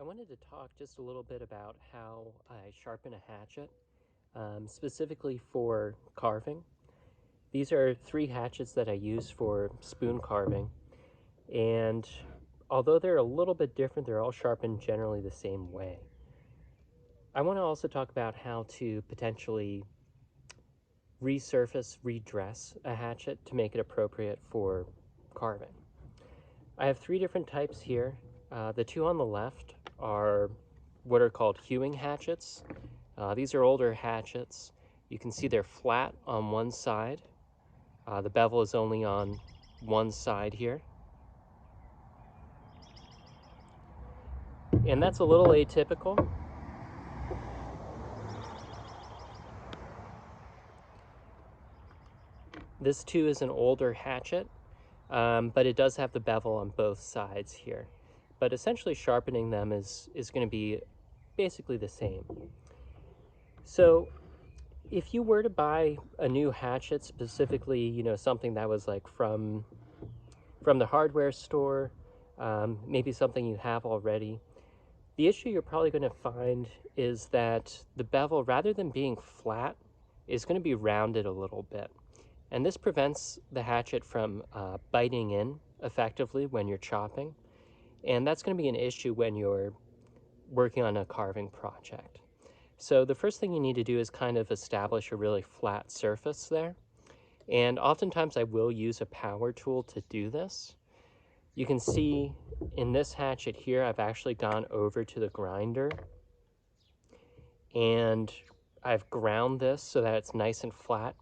I wanted to talk just a little bit about how I sharpen a hatchet, specifically for carving. These are 3 hatchets that I use for spoon carving, and although they're a little bit different, they're all sharpened generally the same way. I want to also talk about how to potentially resurface, redress a hatchet to make it appropriate for carving. I have 3 different types here. The 2 on the left are what are called hewing hatchets. These are older hatchets. You can see they're flat on one side. The bevel is only on one side here. And that's a little atypical. This too is an older hatchet, but it does have the bevel on both sides here. But essentially sharpening them is going to be basically the same. So if you were to buy a new hatchet, specifically, something that was like from the hardware store, maybe something you have already, the issue you're probably going to find is that the bevel, rather than being flat, is going to be rounded a little bit. And this prevents the hatchet from biting in effectively when you're chopping. And that's going to be an issue when you're working on a carving project. So the first thing you need to do is kind of establish a really flat surface there. And oftentimes I will use a power tool to do this. You can see in this hatchet here, I've actually gone over to the grinder and I've ground this so that it's nice and flat.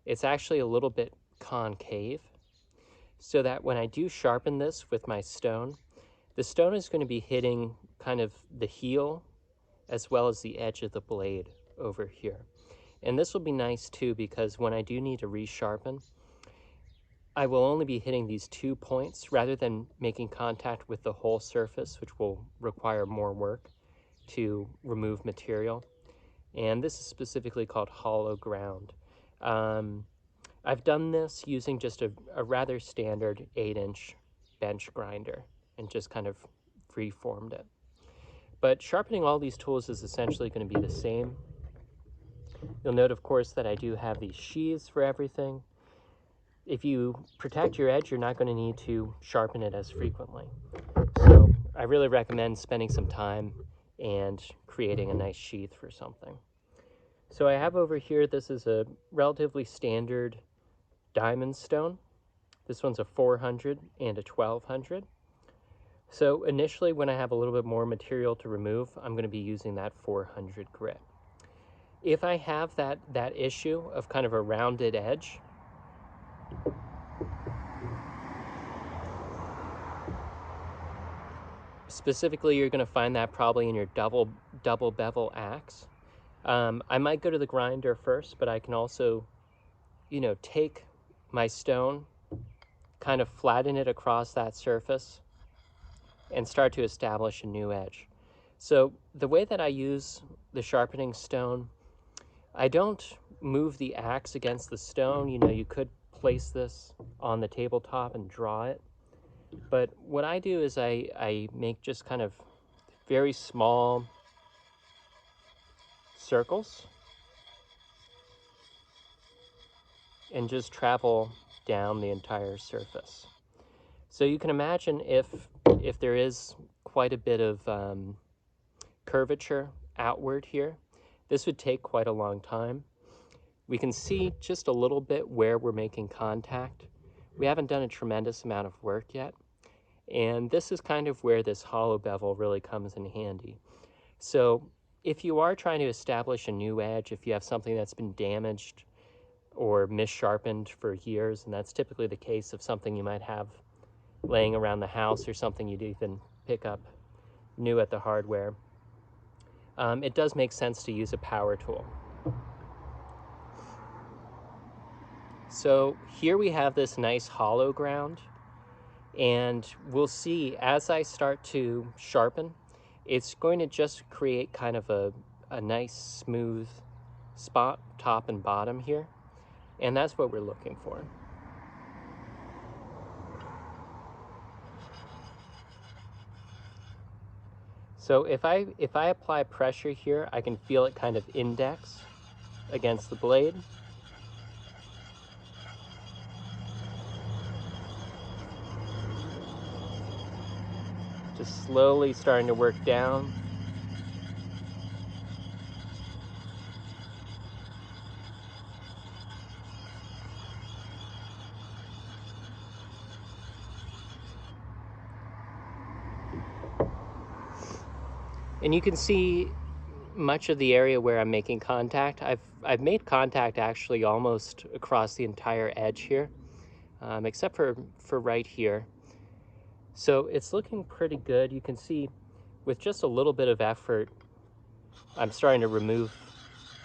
It's actually a little bit concave so that when I do sharpen this with my stone, the stone is going to be hitting kind of the heel as well as the edge of the blade over here. And this will be nice too, because when I do need to resharpen, I will only be hitting these 2 points rather than making contact with the whole surface, which will require more work to remove material. And this is specifically called hollow ground. I've done this using just a rather standard 8-inch bench grinder and just kind of free-formed it. But sharpening all these tools is essentially going to be the same. You'll note, of course, that I do have these sheaths for everything. If you protect your edge, you're not going to need to sharpen it as frequently. So I really recommend spending some time and creating a nice sheath for something. So I have over here, this is a relatively standard diamond stone. This one's a 400 and a 1200. So initially, when I have a little bit more material to remove, I'm going to be using that 400 grit. If I have that issue of kind of a rounded edge, specifically, you're going to find that probably in your double bevel axe. I might go to the grinder first, but I can also, take my stone, kind of flatten it across that surface, and start to establish a new edge. So the way that I use the sharpening stone, I don't move the axe against the stone. You could place this on the tabletop and draw it. But what I do is I make just kind of very small circles and just travel down the entire surface. So you can imagine if there is quite a bit of curvature outward here, this would take quite a long time. We can see just a little bit where we're making contact. We haven't done a tremendous amount of work yet. And this is kind of where this hollow bevel really comes in handy. So if you are trying to establish a new edge, if you have something that's been damaged or missharpened for years, and that's typically the case of something you might have laying around the house or something you'd even pick up new at the hardware, it does make sense to use a power tool. So here we have this nice hollow ground, and we'll see as I start to sharpen, it's going to just create kind of a nice smooth spot, top and bottom here, and that's what we're looking for. So if I apply pressure here, I can feel it kind of index against the blade. Just slowly starting to work down. And you can see much of the area where I'm making contact. I've made contact actually almost across the entire edge here, except for right here. So it's looking pretty good. You can see with just a little bit of effort, I'm starting to remove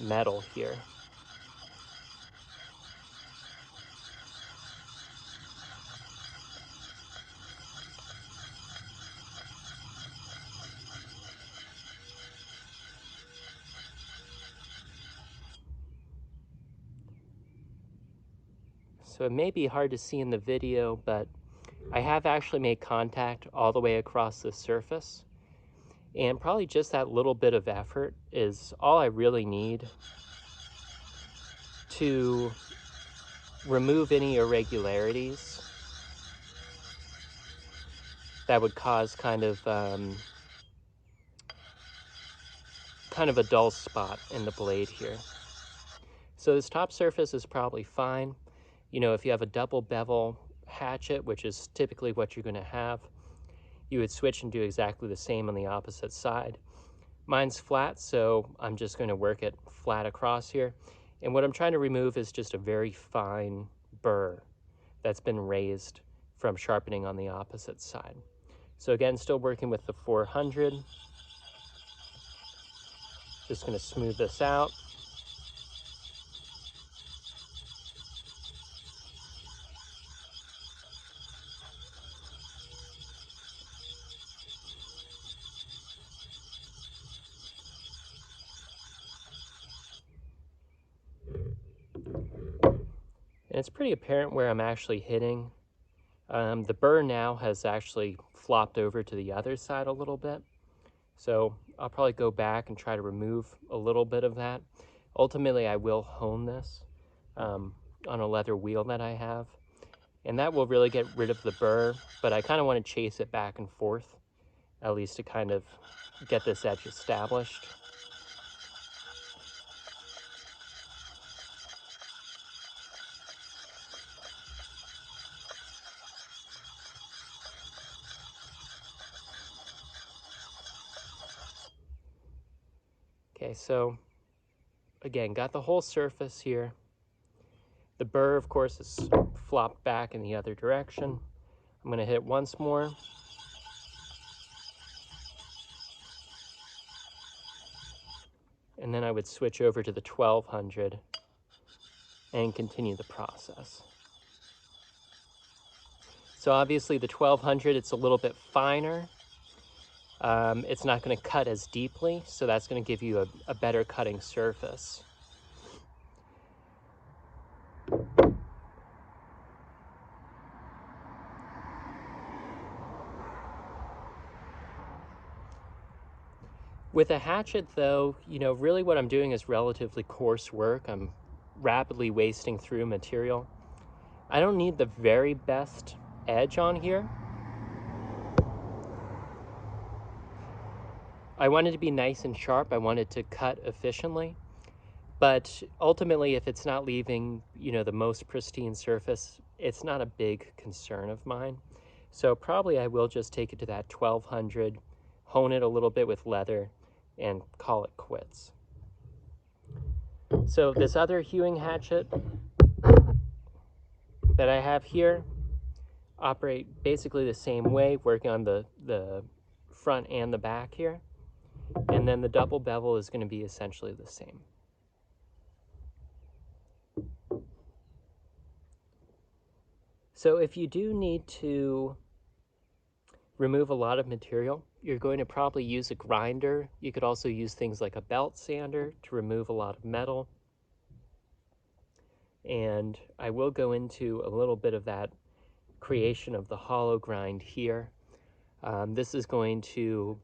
metal here. So it may be hard to see in the video, but I have actually made contact all the way across the surface. And probably just that little bit of effort is all I really need to remove any irregularities that would cause kind of a dull spot in the blade here. So this top surface is probably fine. You know, if you have a double bevel hatchet, which is typically what you're going to have, you would switch and do exactly the same on the opposite side. Mine's flat, so I'm just going to work it flat across here. And what I'm trying to remove is just a very fine burr that's been raised from sharpening on the opposite side. So again, still working with the 400. Just going to smooth this out. And it's pretty apparent where I'm actually hitting. The burr now has actually flopped over to the other side a little bit. So I'll probably go back and try to remove a little bit of that. Ultimately, I will hone this on a leather wheel that I have. And that will really get rid of the burr, but I kind of want to chase it back and forth, at least to kind of get this edge established. Okay, so again, got the whole surface here. The burr, of course, is flopped back in the other direction. I'm going to hit once more. And then I would switch over to the 1200 and continue the process. So obviously the 1200, it's a little bit finer. It's not going to cut as deeply, so that's going to give you a better cutting surface. With a hatchet though, you know, really what I'm doing is relatively coarse work. I'm rapidly wasting through material. I don't need the very best edge on here. I want it to be nice and sharp. I want it to cut efficiently. But ultimately, if it's not leaving, you know, the most pristine surface, it's not a big concern of mine. So probably I will just take it to that 1200, hone it a little bit with leather, and call it quits. So this other hewing hatchet that I have here operate basically the same way, working on the front and the back here. And then the double bevel is going to be essentially the same. So if you do need to remove a lot of material, you're going to probably use a grinder. You could also use things like a belt sander to remove a lot of metal. And I will go into a little bit of that creation of the hollow grind here. This is going to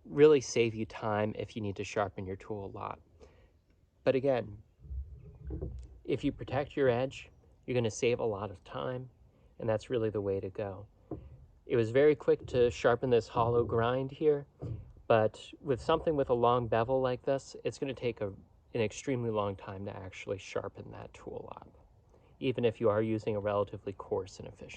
really save you time if you need to sharpen your tool a lot. But again, if you protect your edge, you're going to save a lot of time, and that's really the way to go. It was very quick to sharpen this hollow grind here, but with something with a long bevel like this, it's going to take an extremely long time to actually sharpen that tool up, even if you are using a relatively coarse and efficient.